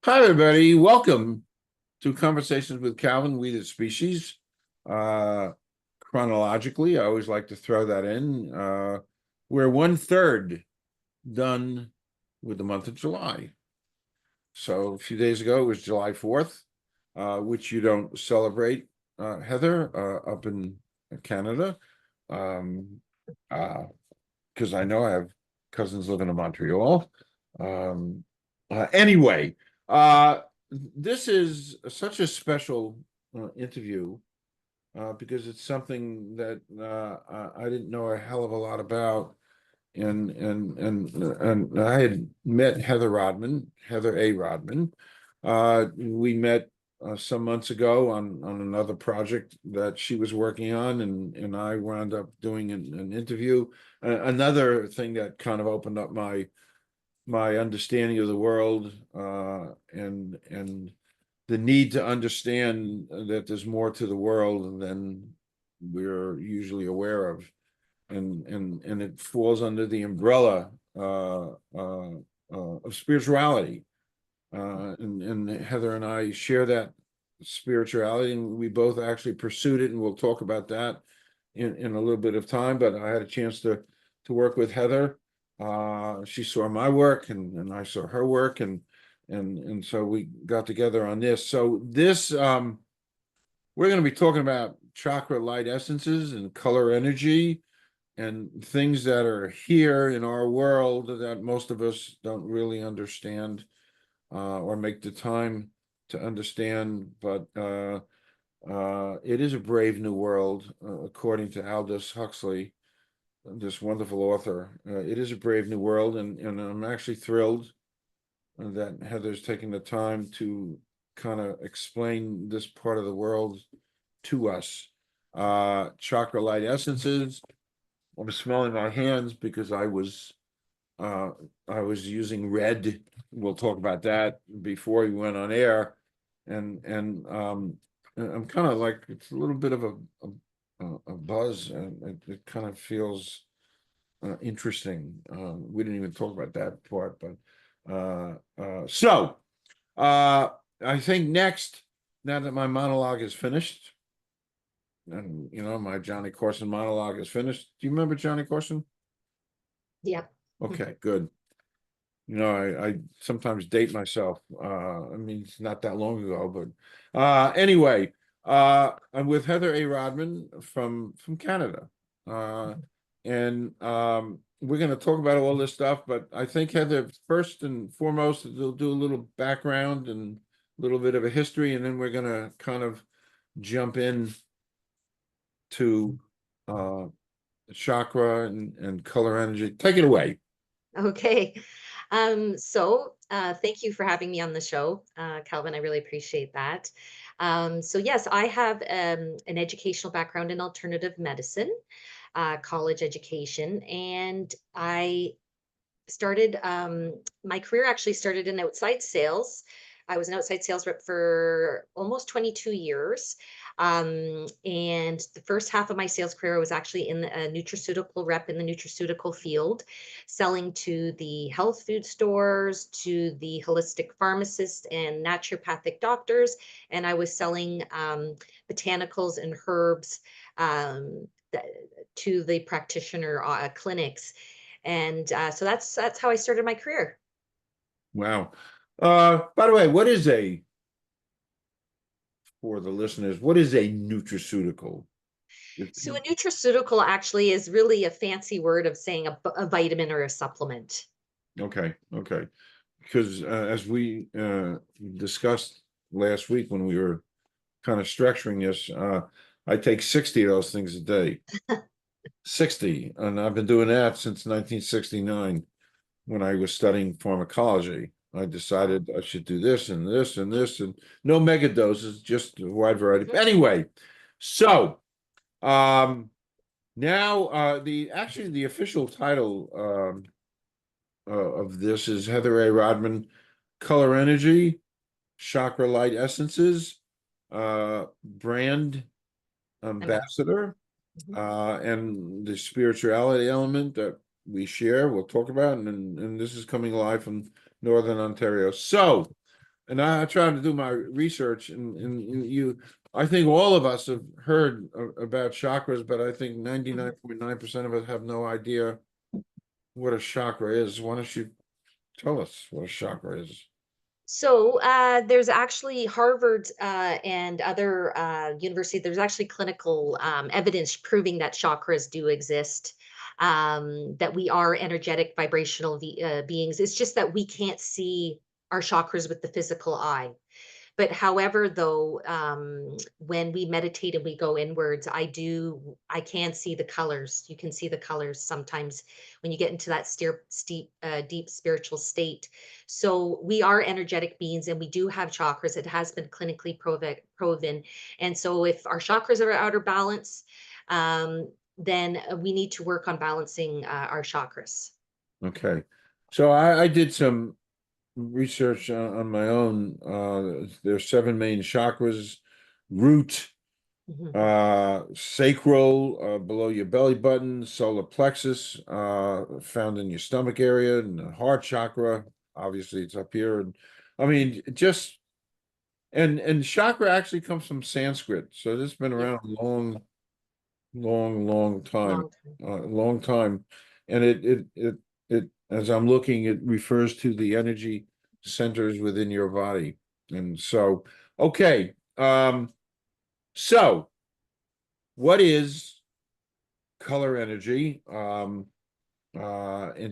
Hi, everybody. Welcome to Conversations with Calvin, We the Species. Uh, Chronologically, I always like to throw that in. We're one third done with the month of July. So a few days ago, it was July 4th, which you don't celebrate, Heather, up in Canada. Um, because I know I have cousins living in Montreal. Um, anyway, uh, this is such a special interview because it's something that I didn't know a hell of a lot about, and I had met Heather Rodman, Heather A. Rodman. We met some months ago on another project that she was working on, and I wound up doing an interview. Another thing that kind of opened up my understanding of the world, and the need to understand that there's more to the world than we're usually aware of, and it falls under the umbrella of spirituality. And Heather and I share that spirituality, and we both actually pursued it, and we'll talk about that in a little bit of time. But I had a chance to work with Heather. She saw my work, and I saw her work, and so we got together on this. So this we're going to be talking about chakra light essences and color energy and things that are here in our world that most of us don't really understand or make the time to understand. But it is a brave new world, according to Aldous Huxley, this wonderful author. It is a brave new world, and I'm actually thrilled that Heather's taking the time to kind of explain this part of the world to us. Chakra light essences. I'm smelling my hands because uh, I was using red. We'll talk about that before we went on air, and I'm kind of like it's a little bit of a buzz, and it kind of feels interesting. We didn't even talk about that part, but so I think next, now that my monologue is finished, and my Johnny Carson monologue is finished. Do you remember Johnny Carson? Yep. Okay, good. I sometimes date myself. I mean, it's not that long ago, but anyway, I'm with Heather A. Rodman from Canada. And we're going to talk about all this stuff, but I think Heather, first and foremost, they'll do a little background and a little bit of a history, and then we're going to kind of jump in to uh chakra and color energy. Take it away. Okay. Thank you for having me on the show, Calvin. I really appreciate that. Yes, I have an educational background in alternative medicine, college education, and I started my career actually started in outside sales. I was an outside sales rep for almost 22 years. And the first half of my sales career was actually in a nutraceutical rep in the nutraceutical field, selling to the health food stores, to the holistic pharmacists and naturopathic doctors. And I was selling botanicals and herbs to the practitioner clinics. And that's how I started my career. Wow. By the way, for the listeners, what is a nutraceutical? So a nutraceutical actually is really a fancy word of saying a vitamin or a supplement. Okay, okay. Because as we discussed last week when we were kind of structuring this, I take 60 of those things a day. 60, and I've been doing that since 1969 when I was studying pharmacology. I decided I should do this and this and this, and no mega doses, just a wide variety. Mhm. Anyway, so um, now the official title of this is Heather A. Rodman, Color Energy, Chakra Light Essences, brand I'm a- ambassador, mhm. and the spirituality element that we share. We'll talk about, and this is coming live from Northern Ontario. So, and I tried to do my research, I think all of us have heard about chakras, but I think 99.9% of us have no idea what a chakra is. Why don't you tell us what a chakra is? So there's actually Harvard and other universities. There's actually clinical evidence proving that chakras do exist. That we are energetic, vibrational beings. It's just that we can't see our chakras with the physical eye. But however, though, when we meditate and we go inwards, I can see the colors. You can see the colors sometimes when you get into that deep spiritual state. So we are energetic beings and we do have chakras. It has been clinically proven. And so if our chakras are out of balance, then we need to work on balancing our chakras. Okay. So I did some research on my own. There's seven main chakras: root, Mhm. sacral, below your belly button, solar plexus, found in your stomach area, and the heart chakra. Obviously, it's up here. And I mean, just and chakra actually comes from Sanskrit, so this has been Yep. around a long time, Long time. long time. And it as I'm looking, it refers to the energy centers within your body. And so, okay, so what is color energy, and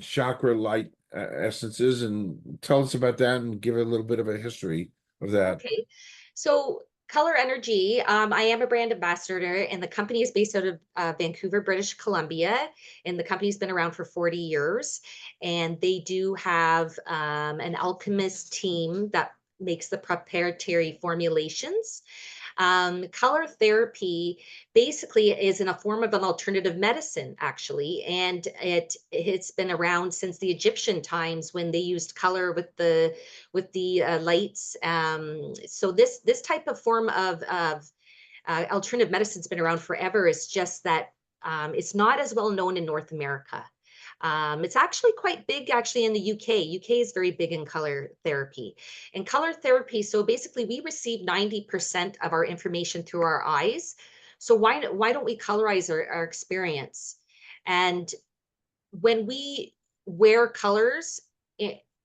chakra light essences? And tell us about that and give a little bit of a history of that. Okay. So Color Energy, I am a brand ambassador, and the company is based out of Vancouver, British Columbia. And the company's been around for 40 years. And they do have an alchemist team that makes the proprietary formulations. Color therapy basically is in a form of an alternative medicine, actually, and it's been around since the Egyptian times when they used color with the lights. So this type of form of alternative medicine's been around forever. It's just that it's not as well known in North America. It's actually quite big actually in the UK. UK is very big in color therapy. And color therapy, so basically we receive 90% of our information through our eyes. So why don't we colorize our experience? And when we wear colors,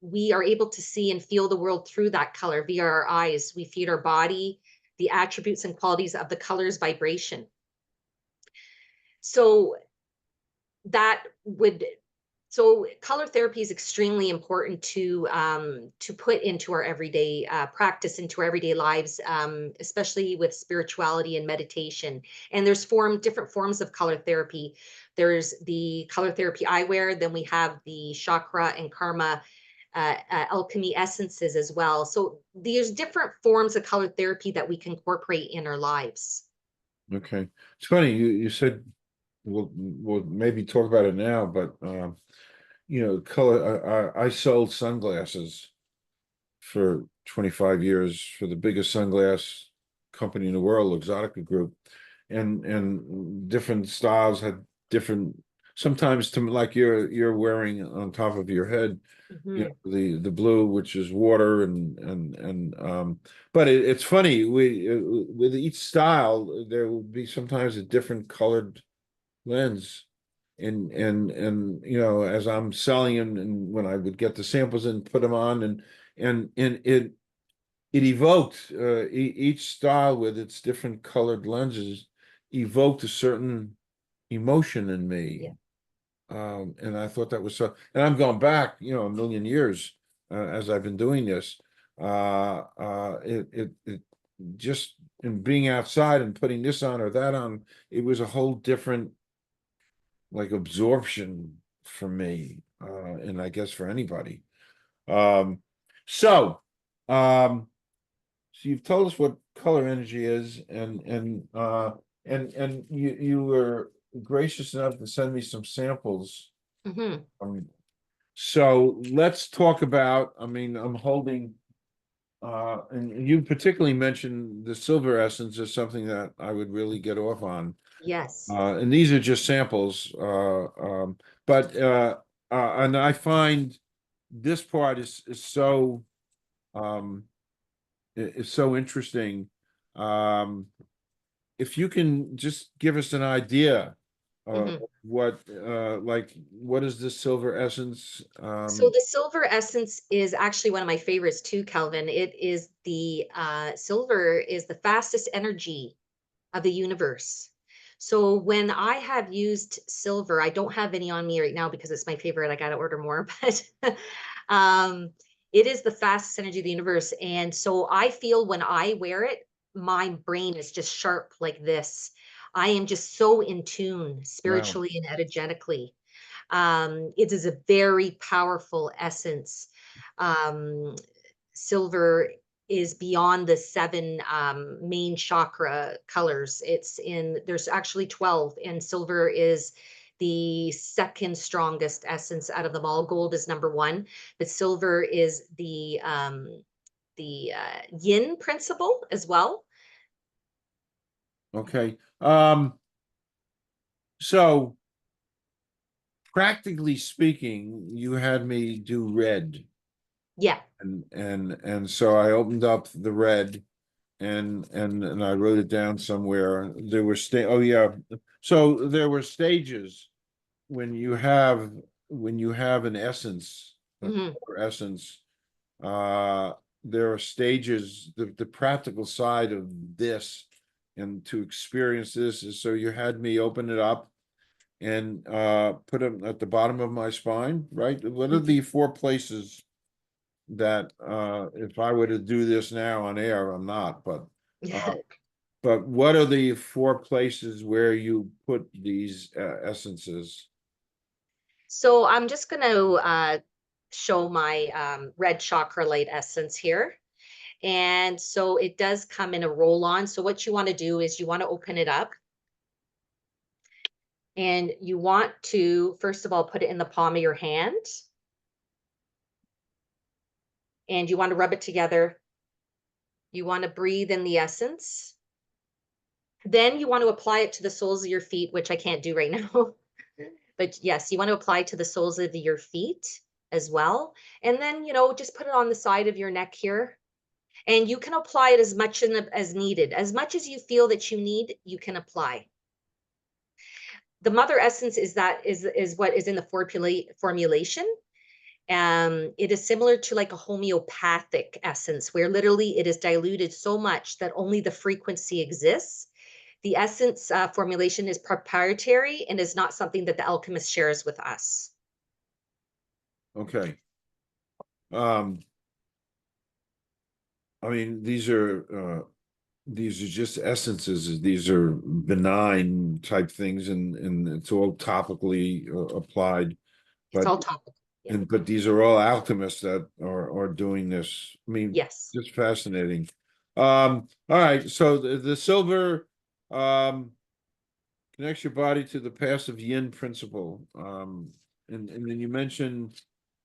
we are able to see and feel the world through that color via our eyes. We feed our body the attributes and qualities of the color's vibration. So that would so color therapy is extremely important to put into our everyday practice, into our everyday lives, especially with spirituality and meditation. And there's different forms of color therapy. There's the color therapy I wear, then we have the chakra and karma alchemy essences as well. So there's different forms of color therapy that we can incorporate in our lives. Okay. It's funny, you said we'll maybe talk about it now, but color. I sold sunglasses for 25 years for the biggest sunglass company in the world, Exotica Group, and different styles had different. Sometimes, to like you're wearing on top of your head, Mhm. the blue, which is water, but it's funny. With each style, there will be sometimes a different colored lens. And as I'm selling them, and when I would get the samples and put them on, and it evoked, each style with its different colored lenses evoked a certain emotion in Yeah. me. And I thought that was so, and I'm going back, a million years, as I've been doing this. It just, in being outside and putting this on or that on, it was a whole different, like, absorption for me, and I guess for anybody. Um, so, um, so you've told us what color energy is, and you were gracious enough to send me some samples. Mhm. Um, so let's talk about. I mean, I'm holding. And you particularly mentioned the silver essence is something that I would really get off on. Yes. And these are just samples, but and I find this part is so, um, is so interesting. Um, if you can just give us an idea of Mhm. what is this silver essence? So the silver essence is actually one of my favorites too, Calvin. It is the silver is the fastest energy of the universe. So when I have used silver, I don't have any on me right now because it's my favorite. I got to order more, but um, it is the fastest energy of the universe. And so I feel when I wear it, my brain is just sharp like this. I am just so in tune Wow. spiritually and energetically. It is a very powerful essence. Um, Silver is beyond the seven main chakra colors. There's actually 12, and silver is the second strongest essence out of them all. Gold is number one, but silver is the yin principle as well. Okay. So practically speaking, you had me do red, Yeah. and so I opened up the red and I wrote it down somewhere. There were oh yeah. So there were stages when you have an essence, a Hmm. core essence, uh there are stages, the practical side of this and to experience this is so you had me open it up and put them at the bottom of my spine, right? What are the four places that if I were to do this now on air, I'm not, uh but what are the four places where you put these essences? So I'm just going to show my red chakra light essence here. And so it does come in a roll on. So what you want to do is you want to open it up and you want to, first of all, put it in the palm of your hand and you want to rub it together. You want to breathe in the essence. Then you want to apply it to the soles of your feet, which I can't do right now. But yes, you want to apply to the soles of your feet as well. And then, just put it on the side of your neck here. And you can apply it as much as needed. As much as you feel that you need, you can apply. The mother essence is what is in the formulation. It is similar to like a homeopathic essence, where literally it is diluted so much that only the frequency exists. The essence formulation is proprietary and is not something that the alchemist shares with us. Okay. Um, I mean, these are just essences. These are benign type things, and it's all topically applied. It's But all topical. Yeah. but these are all alchemists that are doing this. I mean, Yes. just fascinating. All right. So the silver connects your body to the passive yin principle. And then you mentioned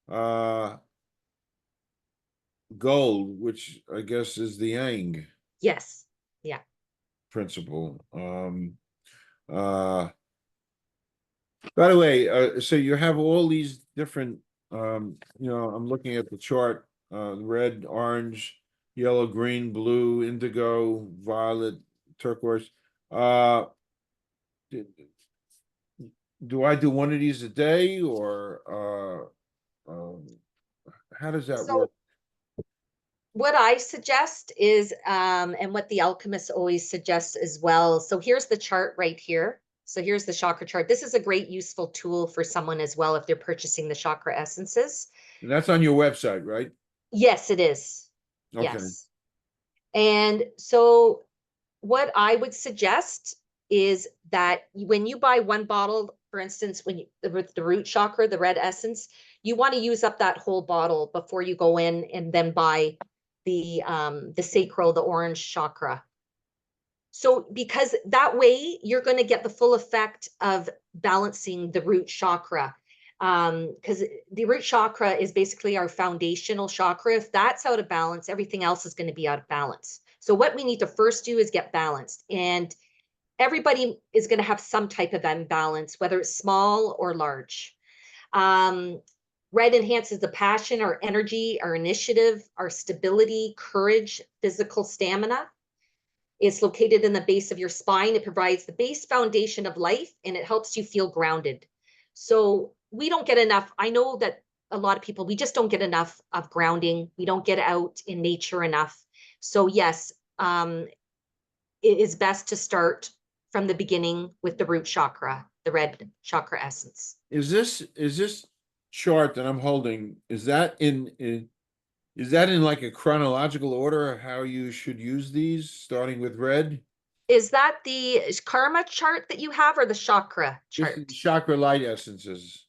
uh gold, which I guess is the yang Yes. Yeah. principle. Uh, by the way, so you have all these different, I'm looking at the chart, red, orange, yellow, green, blue, indigo, violet, turquoise. Uh, do, do I do one of these a day or how does that So work? what I suggest is, and what the alchemists always suggest as well. So here's the chart right here. So here's the chakra chart. This is a great useful tool for someone as well if they're purchasing the chakra essences. And that's on your website, right? Yes, it is. Okay. Yes. And so what I would suggest is that when you buy one bottle, for instance, with the root chakra, the red essence, you want to use up that whole bottle before you go in and then buy the sacral, the orange chakra. So because that way you're going to get the full effect of balancing the root chakra. Because the root chakra is basically our foundational chakra. If that's out of balance, everything else is going to be out of balance. So what we need to first do is get balanced. And everybody is going to have some type of imbalance, whether it's small or large. Um, Red enhances the passion, our energy, our initiative, our stability, courage, physical stamina. It's located in the base of your spine. It provides the base foundation of life and it helps you feel grounded. So we don't get enough. I know that a lot of people, we just don't get enough of grounding. We don't get out in nature enough. So yes, it is best to start from the beginning with the root chakra, the red chakra essence. Is this chart that I'm holding, is that is that in like a chronological order of how you should use these, starting with red? Is that the karma chart that you have or the chakra This is chart? chakra light essences.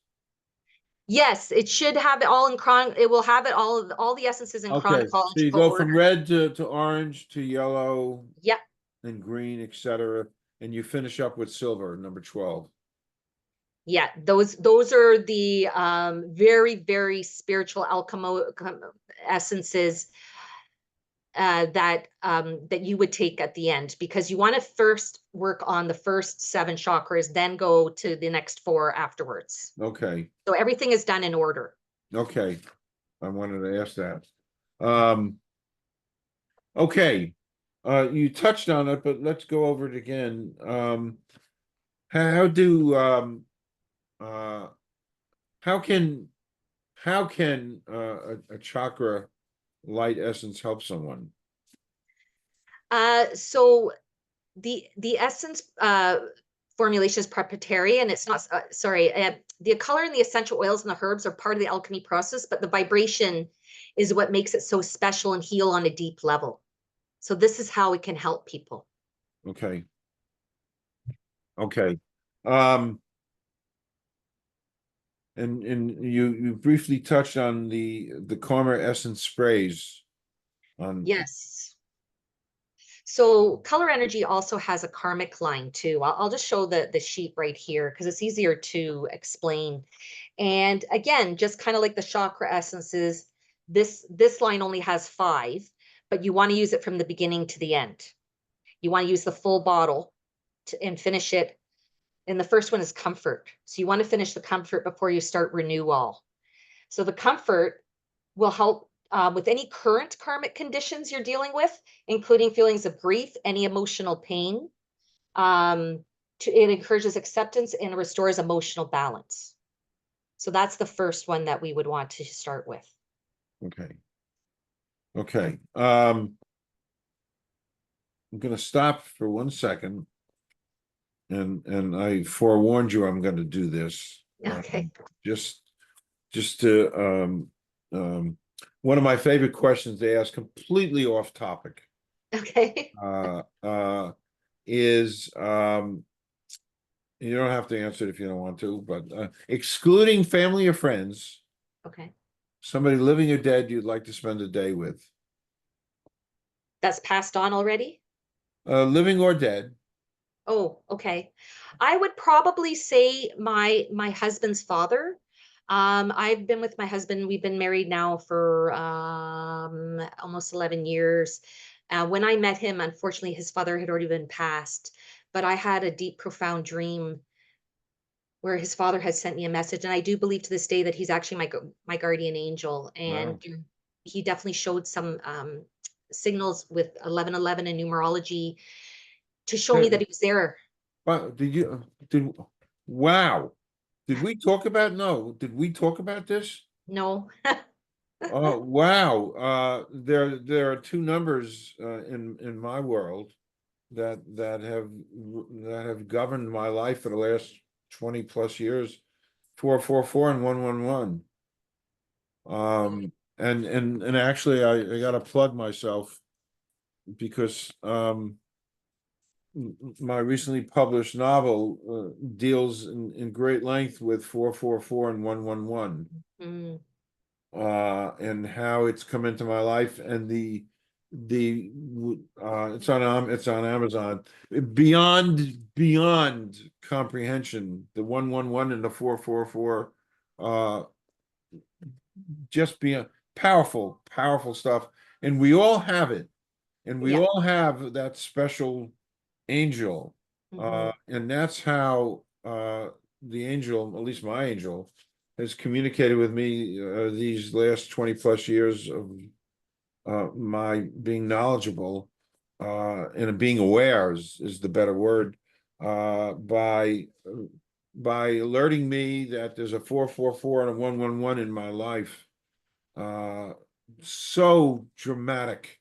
Yes, it should have it all in it will have it all the essences in Okay, so you chronological go from order. red to orange to yellow Yep. and green, etc., and you finish up with silver, number 12. Yeah, those are the very, very spiritual alchemo essences that you would take at the end, because you want to first work on the first 7 chakras, then go to the next 4 afterwards. Okay, So everything is done in order. okay. I wanted to ask that. Okay. You touched on it, but let's go over it again. How do uh how can a chakra light essence help someone? So the essence formulation is proprietary, and it's not sorry. The color and the essential oils and the herbs are part of the alchemy process, but the vibration is what makes it so special and heal on a deep level. So this is how it can help people. Okay. Okay. Um, and you briefly touched on the karma essence sprays on. Yes. So color energy also has a karmic line too. I'll just show the sheet right here because it's easier to explain. And again, just kind of like the chakra essences, this line only has 5, but you want to use it from the beginning to the end. You want to use the full bottle and finish it. And the first one is comfort. So you want to finish the comfort before you start renewal. So the comfort will help with any current karmic conditions you're dealing with, including feelings of grief, any emotional pain. It encourages acceptance and restores emotional balance. So that's the first one that we would want to start with. Okay. Okay. I'm gonna stop for 1 second, and I forewarned you I'm gonna do this. Okay. Just to one of my favorite questions they ask, completely off topic, Okay. is you don't have to answer it if you don't want to, but excluding family or friends, Okay. somebody living or dead you'd like to spend a day with, That's passed on already? living or dead. Oh, okay. I would probably say my husband's father. I've been with my husband. We've been married now for almost 11 years. When I met him, unfortunately, his father had already been passed, but I had a deep, profound dream where his father has sent me a message, and I do believe to this day that he's actually my guardian angel, Wow. and he definitely showed some signals with 1111 and numerology to show me that he was there. But did wow. Did we talk about no? Did we talk about this? No. Oh wow. There are 2 numbers in my world that have governed my life for the last 20 plus years. 444 and 111. And actually I gotta plug myself because my recently published novel deals in great length with 444 and 111, Mm, and how it's come into my life, and the it's on Amazon, beyond comprehension. The 111 and the 444, just beyond powerful stuff, and we all have it, and we yeah. all have that special angel, Mhm. and that's how the angel, at least my angel, has communicated with me these last 20 plus years of my being knowledgeable and being aware is the better word, by alerting me that there's a 444 and a 111 in my life. So dramatic.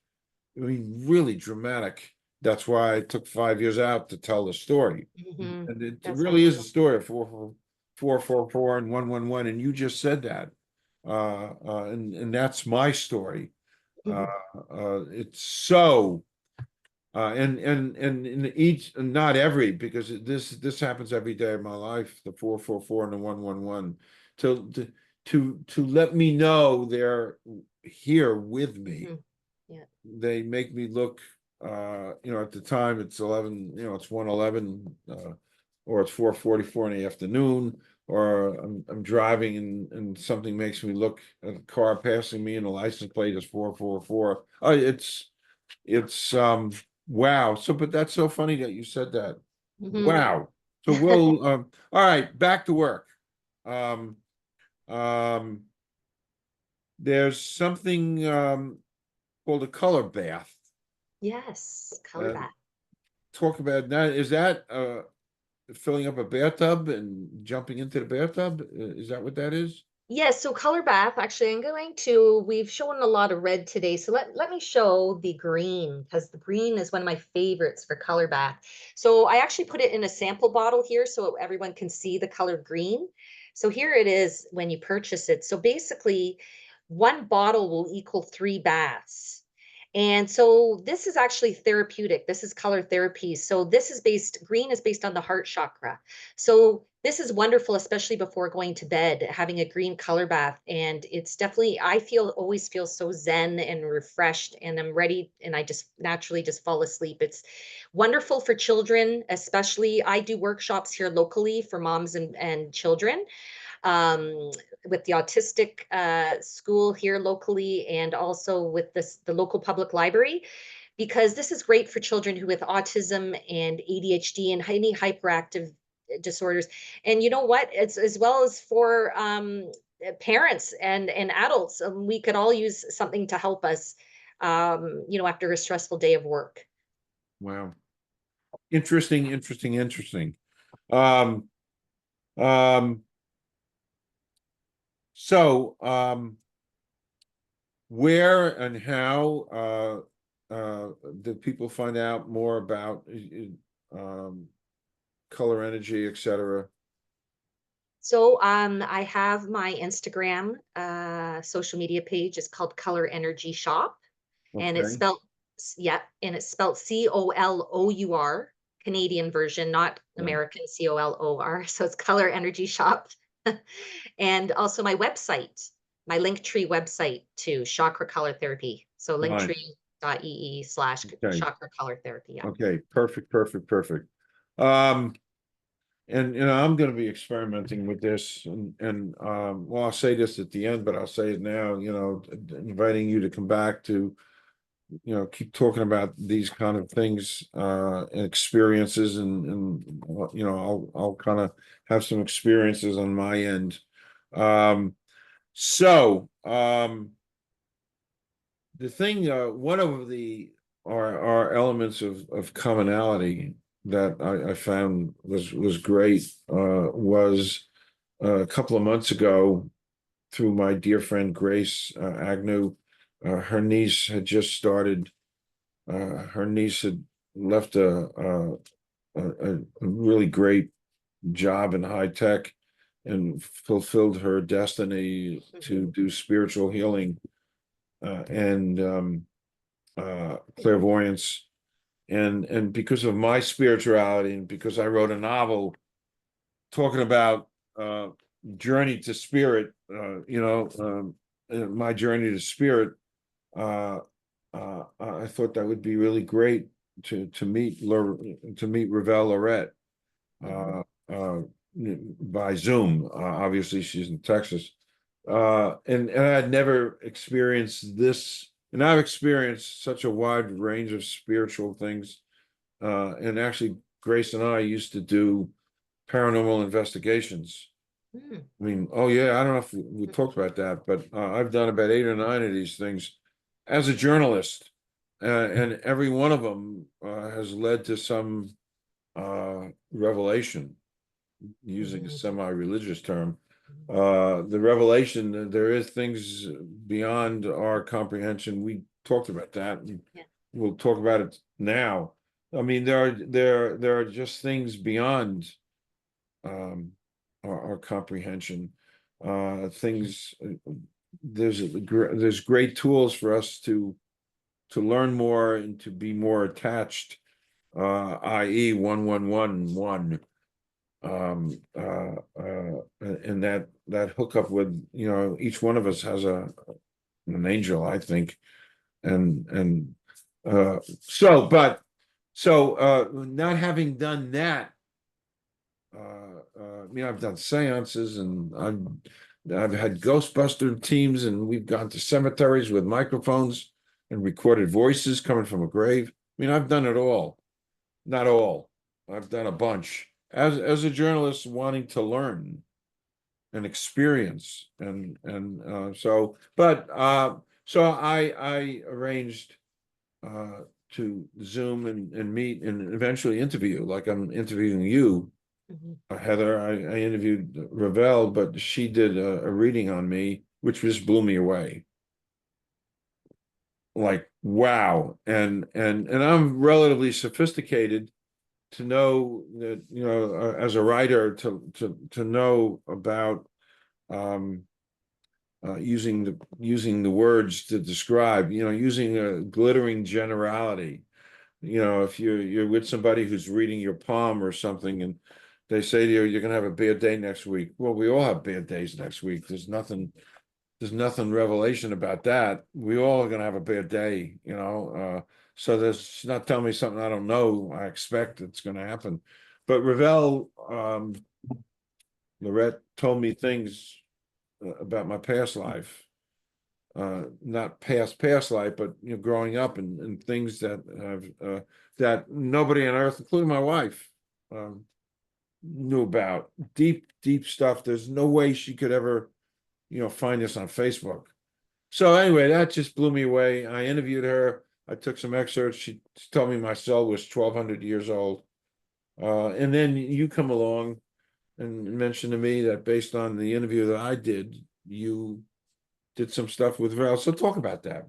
I mean, really dramatic. That's why I took 5 years out to tell the story. Mhm. And it That's really is a wonderful. story of 444 and 111, and you just said that. And that's my story. Uh, Mhm. it's so and in each, not every, because this happens every day of my life, the 444 and the 111, to let me know they're here with me. Mhm. Yeah. They make me look, at the time it's 11, it's 111, or it's 4:44 in the afternoon, or I'm driving and something makes me look at a car passing me and the license plate is 444. Oh, it's wow. So, but that's so funny that you said that. Mhm. Wow. So we'll all right, back to work. Um um there's something called a color bath. Yes, color Uh bath. Talk about that. Is that filling up a bathtub and jumping into the bathtub? Is that what that is? Yes, so color bath, actually, we've shown a lot of red today. So let me show the green because the green is one of my favorites for color bath. So I actually put it in a sample bottle here so everyone can see the color green. So here it is when you purchase it. So basically, one bottle will equal 3 baths. And so this is actually therapeutic. This is color therapy. So green is based on the heart chakra. So this is wonderful, especially before going to bed, having a green color bath. And it's definitely, always feel so zen and refreshed, and I'm ready. And I just naturally just fall asleep. It's wonderful for children, especially. I do workshops here locally for moms and children, um, with the autistic school here locally, and also with the local public library, because this is great for children who with autism and ADHD and any hyperactive disorders. And you know what? It's as well as for parents and adults. We could all use something to help us, after a stressful day of work. Wow. Interesting, interesting, interesting. Um um so where and how do people find out more about color energy, etc.? So I have my Instagram social media page. It's called Color Energy Shop, and it's Okay, spelled yeah, and it's spelled COLOUR, Canadian version, not right, American COLOR. So it's Color Energy Shop. And also my website, my Linktree website to Chakra Color Therapy. So fine. linktree.ee/ Okay, Chakra Color Therapy. Yeah. okay, perfect, perfect, perfect. Um, and I'm going to be experimenting with this, and well, I'll say this at the end, but I'll say it now. Inviting you to come back to keep talking about these kind of things and experiences, and I'll kind of have some experiences on my end. Um, so the thing, one of the our elements of commonality that I found was great was a couple of months ago through my dear friend Grace Agnew. Her niece had just started. Her niece had left a really great job in high tech and fulfilled her destiny to Mhm. do spiritual healing and clairvoyance. And because of my spirituality, and because I wrote a novel talking about uh, journey to spirit, my journey to spirit, uh, I thought that would be really great to meet Ravel Lorette Mhm. uh, uh, by Zoom. Obviously, she's in Texas, and I had never experienced this, and I've experienced such a wide range of spiritual things. And actually, Grace and I used to do paranormal investigations Mm, I mean, oh yeah, I don't know if we talked about that, but I've done about 8 or 9 of these things as a journalist, and every one of them has led to some revelation, using a mm, semi-religious term. mm. The revelation that there is things beyond our comprehension. We talked about that, and Yeah. we'll talk about it now. I mean, there are just things beyond um, our comprehension. Things there's great tools for us to learn more and to be more attached. I.e., 111. And that hookup with, each one of us has an angel, I think, and not having done that. I've done seances, and I've had Ghostbuster teams, and we've gone to cemeteries with microphones and recorded voices coming from a grave. I've done it all. Not all. I've done a bunch. As a journalist wanting to learn and experience, so I arranged to Zoom and meet and eventually interview, like I'm interviewing you, Mhm. Heather. I interviewed Ravel, but she did a reading on me, which just blew me away. Like, wow. And I'm relatively sophisticated to know that, as a writer, to know about um using the words to describe, using a glittering generality. If you're with somebody who's reading your palm or something, and they say to you, you're gonna have a bad day next week. Well, we all have bad days next week. There's nothing revelation about that. We all are gonna have a bad day, so she's not telling me something I don't know. I expect it's gonna happen. But Ravel, Lorette told me things about my past life, not past life, but growing up, and things that nobody on earth, including my wife, um, knew about. Deep stuff. There's no way she could ever, find this on Facebook. So anyway, that just blew me away. I interviewed her. I took some excerpts. She told me my cell was 1,200 years old. And then you come along and mentioned to me that based on the interview that I did, you did some stuff with Val. So talk about that.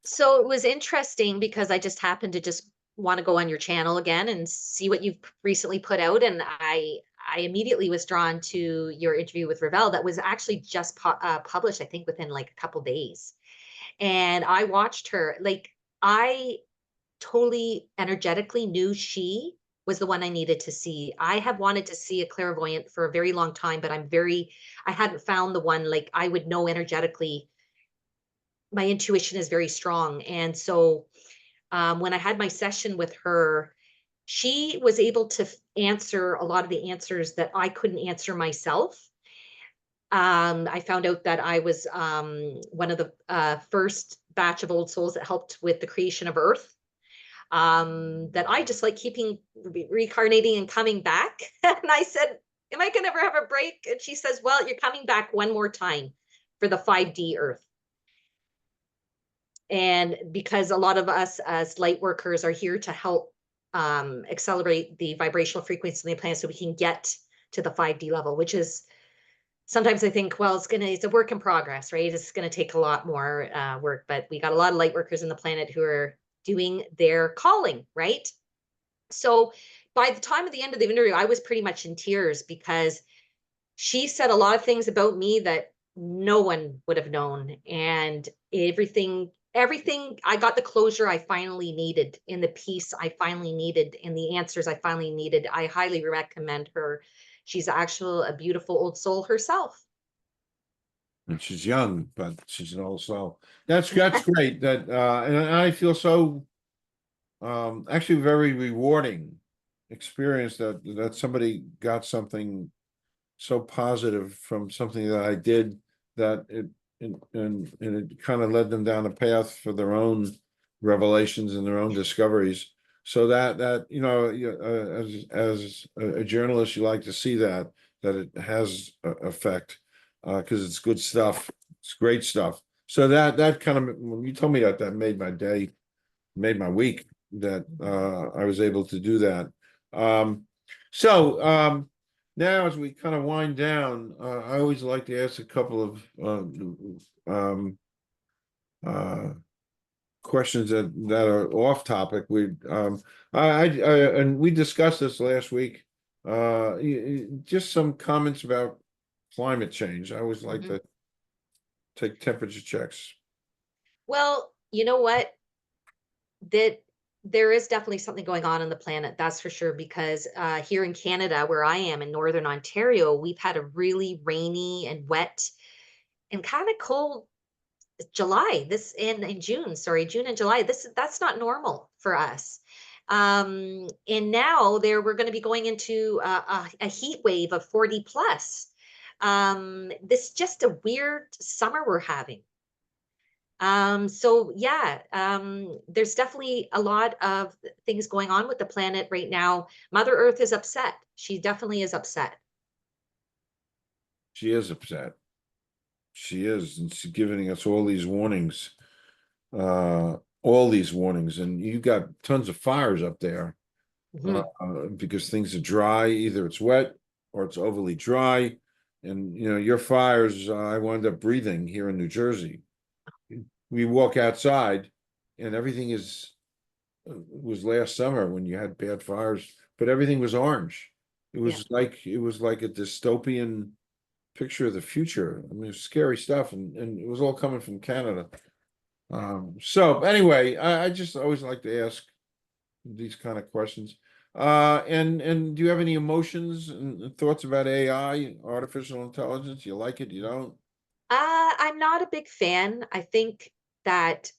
So it was interesting because I just happened to just want to go on your channel again and see what you've recently put out, and I immediately was drawn to your interview with Ravel that was actually just published, I think, within like a couple days. And I watched her, like, I totally energetically knew she was the one I needed to see. I have wanted to see a clairvoyant for a very long time, but I hadn't found the one, like, I would know energetically. My intuition is very strong. And so when I had my session with her, she was able to answer a lot of the answers that I couldn't answer myself. I found out that I was one of the first batch of old souls that helped with the creation of Earth. That I just like keeping reincarnating and coming back. And I said, am I going to ever have a break? And she says, well, you're coming back one more time for the 5D Earth. And because a lot of us as light workers are here to help accelerate the vibrational frequency of the planet so we can get to the 5D level, which is sometimes I think, well, it's a work in progress, right? It's going to take a lot more work, but we got a lot of light workers in the planet who are doing their calling, right? So by the time of the end of the interview, I was pretty much in tears because she said a lot of things about me that no one would have known. And everything, I got the closure I finally needed, in the peace I finally needed, in the answers I finally needed. I highly recommend her. She's actually a beautiful old soul herself. And she's young, but she's an old soul. That's great. And I feel so actually very rewarding experience that somebody got something so positive from something that I did, that and it kind of led them down a path for their own revelations and their own discoveries. So that as a journalist, you like to see that. that it has a effect, because it's good stuff. It's great stuff. So that kind of, when you told me that, that made my day, made my week, that I was able to do that. So now as we kind of wind down, I always like to ask a couple of uh questions that are off topic. And we discussed this last week. Just some comments about climate change. I always like Mhm. to take temperature checks. Well, you know what? That there is definitely something going on the planet, that's for sure. Because here in Canada, where I am in Northern Ontario, we've had a really rainy and wet and kind of cold July. This in June, sorry, June and July. That's not normal for us. And now there we're going to be going into a heat wave of 40 plus. This just a weird summer we're having. So yeah, there's definitely a lot of things going on with the planet right now. Mother Earth is upset. She definitely is upset. She is upset. She is, and she's giving us all these warnings, all these warnings, and you got tons of fires up there, Mhm. because things are dry. Either it's wet or it's overly dry, and your fires. I wound up breathing here in New Jersey. We walk outside, and everything is was last summer when you had bad fires, but everything was orange. Yeah. It was like a dystopian picture of the future. I mean, it was scary stuff, and it was all coming from Canada. So anyway, I just always like to ask these kind of questions. And do you have any emotions and thoughts about AI, artificial intelligence? You like it? You don't? I'm not a big fan. I think that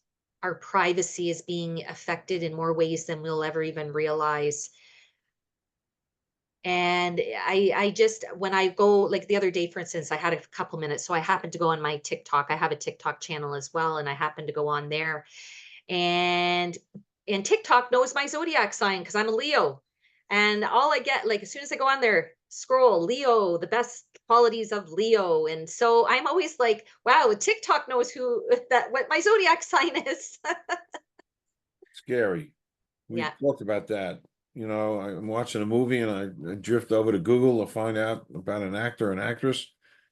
our privacy is being affected in more ways than we'll ever even realize. And I just when I go like the other day, for instance, I had a couple minutes, so I happened to go on my TikTok. I have a TikTok channel as well, and I happened to go on there, and TikTok knows my zodiac sign because I'm a Leo, and all I get like as soon as I go on there, scroll Leo, the best qualities of Leo, and so I'm always like, wow, TikTok knows who that what my zodiac sign is. Scary. Yeah. We've talked about that. I'm watching a movie and I drift over to Google to find out about an actor and actress.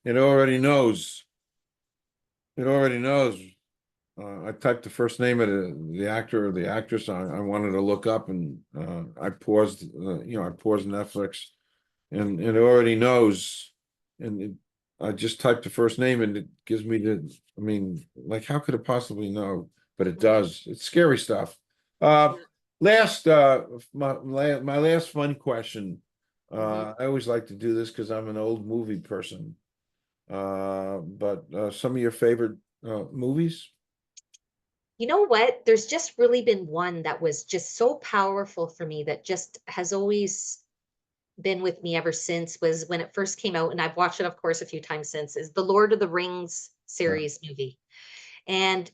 It already knows. It already knows. I typed the first name of the actor or the actress I wanted to look up, and I paused. I paused Netflix, and it already knows. And I just typed the first name, and it gives me the. I mean, like, how could it possibly know? But it Mhm. does. It's scary stuff. Uh, Yeah. last, my last fun question. Mhm. I always like to do this because I'm an old movie person. But some of your favorite movies? You know what? There's just really been one that was just so powerful for me that just has always been with me ever since was when it first came out, and I've watched it, of course, a few times since, is the Lord of the Rings Uh, series movie. And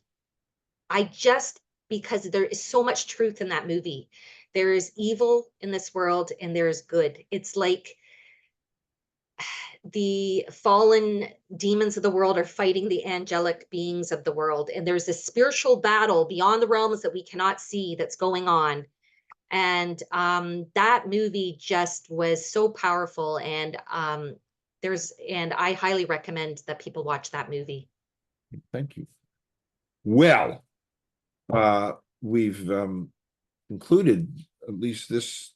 I just because there is so much truth in that movie. There is evil in this world and there is good. It's like the fallen demons of the world are fighting the angelic beings of the world. And there's this spiritual battle beyond the realms that we cannot see that's going on. And that movie just was so powerful. And I highly recommend that people watch that movie. Thank you. Well, uh, we've concluded at least this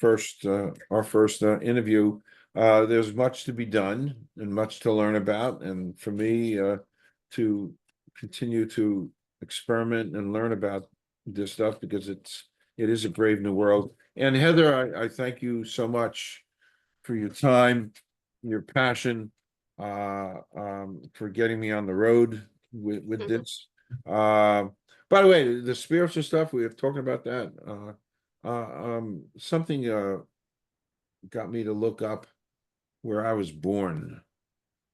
our first interview. There's much to be done and much to learn about, and for me to continue to experiment and learn about this stuff because it is a brave new world. And Heather, I thank you so much for your time, your passion, for getting me on the road with this. Uh, by the way, the spiritual stuff we were talking about that. Something got me to look up where I was born,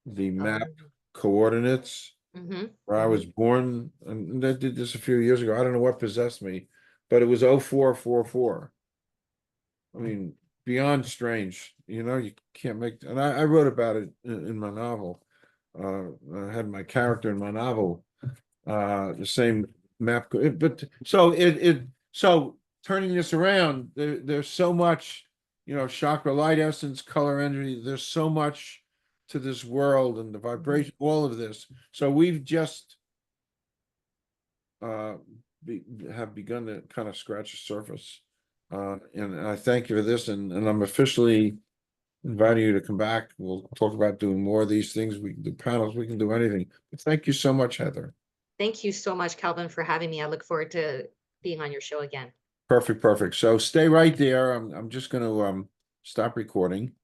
the map Oh, coordinates hmm where I was hmm born, and I did this a few years ago. I don't know what possessed me, but it was 0444. I mean, beyond strange. You can't make, and I wrote about it in my novel. I had my character in my novel, the same map, but so turning this around, there's so much, chakra, light essence, color, energy. There's so much to this world and the vibration, all of this. So we've just uh have begun to kind of scratch the surface. And I thank you for this, and I'm officially inviting you to come back. We'll talk about doing more of these things. We can do panels, we can do anything. But thank you so much, Heather. Thank you so much, Calvin, for having me. I look forward to being on your show again. Perfect, perfect. So stay right there. I'm just gonna stop recording.